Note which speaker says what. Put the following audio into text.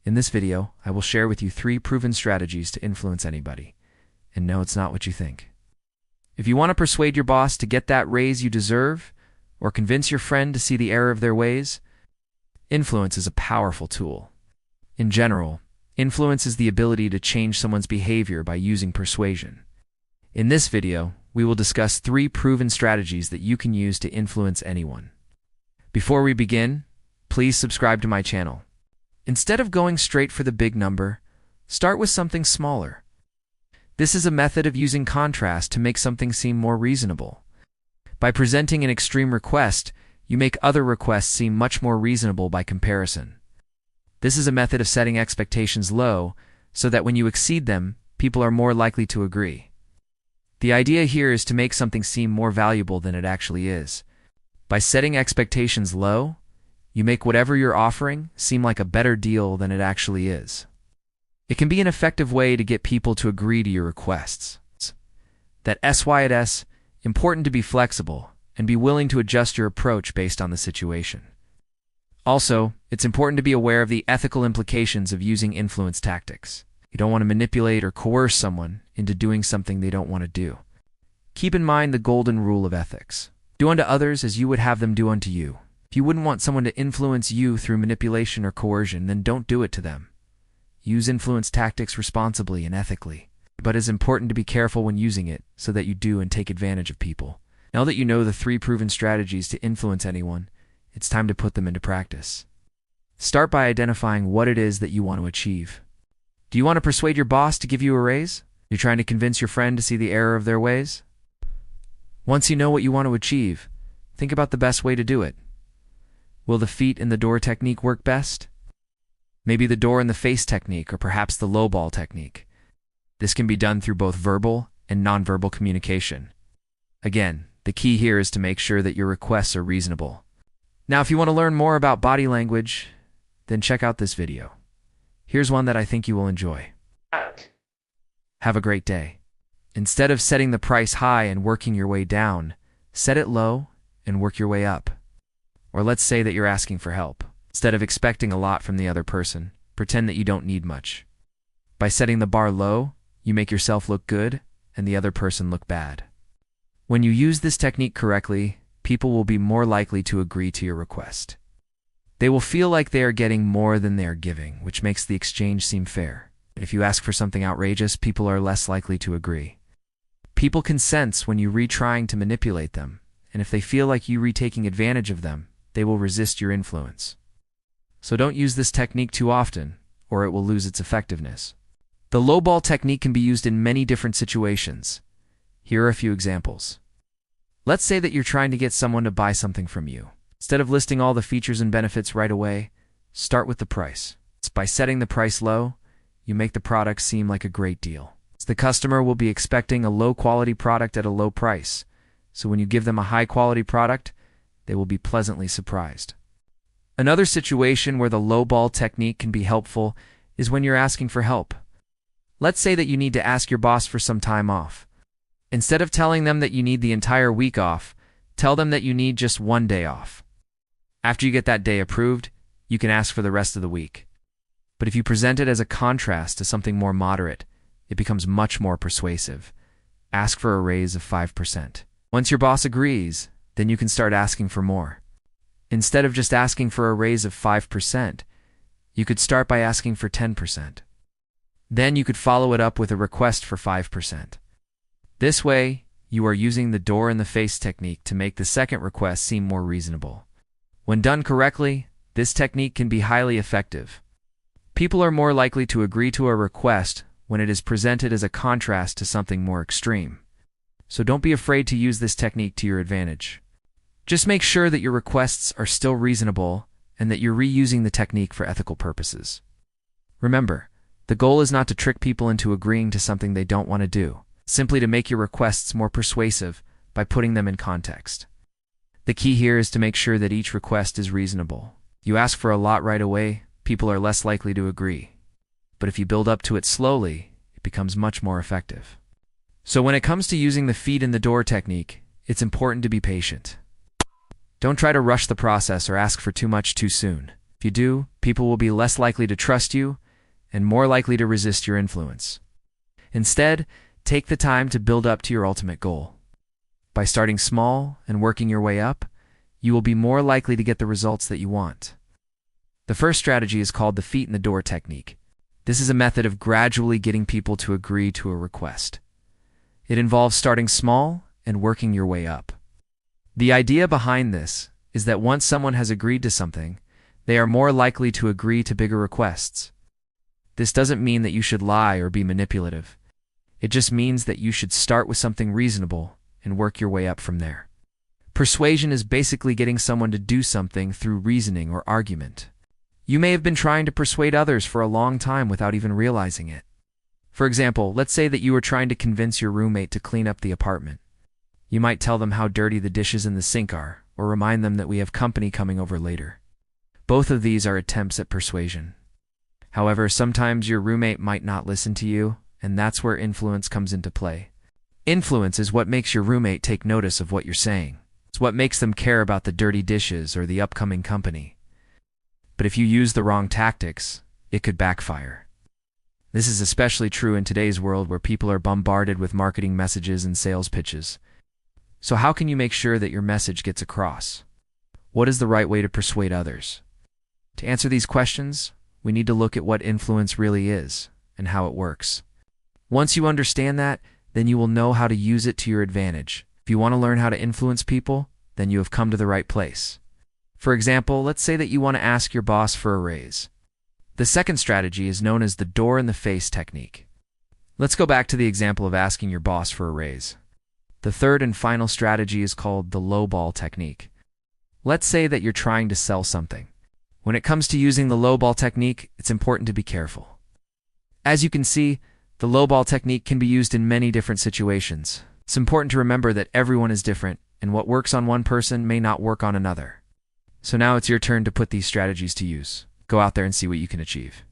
Speaker 1: In this video, I will share with you 3 proven strategies to influence anybody. And no, it's not what you think. If you want to persuade your boss to get that raise you deserve, or convince your friend to see the error of their ways, influence is a powerful tool. In general, influence is the ability to change someone's behavior by using persuasion. In this video, we will discuss 3 proven strategies that you can use to influence anyone. Before we begin, please subscribe to my channel. Instead of going straight for the big number, start with something smaller. This is a method of using contrast to make something seem more reasonable. By presenting an extreme request, you make other requests seem much more reasonable by comparison. This is a method of setting expectations low so that when you exceed them, people are more likely to agree. The idea here is to make something seem more valuable than it actually is. By setting expectations low, you make whatever you're offering seem like a better deal than it actually is. It can be an effective way to get people to agree to your requests. That's why it's important to be flexible and be willing to adjust your approach based on the situation. Also, it's important to be aware of the ethical implications of using influence tactics. You don't want to manipulate or coerce someone into doing something they don't want to do. Keep in mind the golden rule of ethics. Do unto others as you would have them do unto you. If you wouldn't want someone to influence you through manipulation or coercion, then don't do it to them. Use influence tactics responsibly and ethically, but it's important to be careful when using it so that you do and take advantage of people. Now that you know the 3 proven strategies to influence anyone, it's time to put them into practice. Start by identifying what it is that you want to achieve. Do you want to persuade your boss to give you a raise? You're trying to convince your friend to see the error of their ways? Once you know what you want to achieve, think about the best way to do it. Will the feet in the door technique work best? Maybe the door in the face technique, or perhaps the lowball technique. This can be done through both verbal and nonverbal communication. Again, the key here is to make sure that your requests are reasonable. Now, if you want to learn more about body language, then check out this video. Here's one that I think you will enjoy. Have a great day. Instead of setting the price high and working your way down, set it low and work your way up. Or let's say that you're asking for help. Instead of expecting a lot from the other person, pretend that you don't need much. By setting the bar low, you make yourself look good and the other person look bad. When you use this technique correctly, people will be more likely to agree to your request. They will feel like they are getting more than they are giving, which makes the exchange seem fair. If you ask for something outrageous, people are less likely to agree. People can sense when you're trying to manipulate them, and if they feel like you're taking advantage of them, they will resist your influence. So don't use this technique too often, or it will lose its effectiveness. The lowball technique can be used in many different situations. Here are a few examples. Let's say that you're trying to get someone to buy something from you. Instead of listing all the features and benefits right away, start with the price. By setting the price low, you make the product seem like a great deal. The customer will be expecting a low-quality product at a low price, so when you give them a high-quality product, they will be pleasantly surprised. Another situation where the lowball technique can be helpful is when you're asking for help. Let's say that you need to ask your boss for some time off. Instead of telling them that you need the entire week off, tell them that you need just 1 day off. After you get that day approved, you can ask for the rest of the week. But if you present it as a contrast to something more moderate, it becomes much more persuasive. Ask for a raise of 5%. Once your boss agrees, then you can start asking for more. Instead of just asking for a raise of 5%, you could start by asking for 10%. Then you could follow it up with a request for 5%. This way, you are using the door in the face technique to make the second request seem more reasonable. When done correctly, this technique can be highly effective. People are more likely to agree to a request when it is presented as a contrast to something more extreme. So don't be afraid to use this technique to your advantage. Just make sure that your requests are still reasonable and that you're reusing the technique for ethical purposes. Remember, the goal is not to trick people into agreeing to something they don't want to do, simply to make your requests more persuasive by putting them in context. The key here is to make sure that each request is reasonable. You ask for a lot right away, people are less likely to agree. But if you build up to it slowly, it becomes much more effective. So when it comes to using the feet in the door technique, it's important to be patient. Don't try to rush the process or ask for too much too soon. If you do, people will be less likely to trust you and more likely to resist your influence. Instead, take the time to build up to your ultimate goal. By starting small and working your way up, you will be more likely to get the results that you want. The first strategy is called the feet in the door technique. This is a method of gradually getting people to agree to a request. It involves starting small and working your way up. The idea behind this is that once someone has agreed to something, they are more likely to agree to bigger requests. This doesn't mean that you should lie or be manipulative. It just means that you should start with something reasonable and work your way up from there. Persuasion is basically getting someone to do something through reasoning or argument. You may have been trying to persuade others for a long time without even realizing it. For example, let's say that you were trying to convince your roommate to clean up the apartment. You might tell them how dirty the dishes in the sink are, or remind them that we have company coming over later. Both of these are attempts at persuasion. However, sometimes your roommate might not listen to you, and that's where influence comes into play. Influence is what makes your roommate take notice of what you're saying. It's what makes them care about the dirty dishes or the upcoming company. But if you use the wrong tactics, it could backfire. This is especially true in today's world where people are bombarded with marketing messages and sales pitches. So how can you make sure that your message gets across? What is the right way to persuade others? To answer these questions, we need to look at what influence really is and how it works. Once you understand that, then you will know how to use it to your advantage. If you want to learn how to influence people, then you have come to the right place. For example, let's say that you want to ask your boss for a raise. The second strategy is known as the door in the face technique. Let's go back to the example of asking your boss for a raise. The third and final strategy is called the lowball technique. Let's say that you're trying to sell something. When it comes to using the lowball technique, it's important to be careful. As you can see, the lowball technique can be used in many different situations. It's important to remember that everyone is different, and what works on one person may not work on another. So now it's your turn to put these strategies to use. Go out there and see what you can achieve.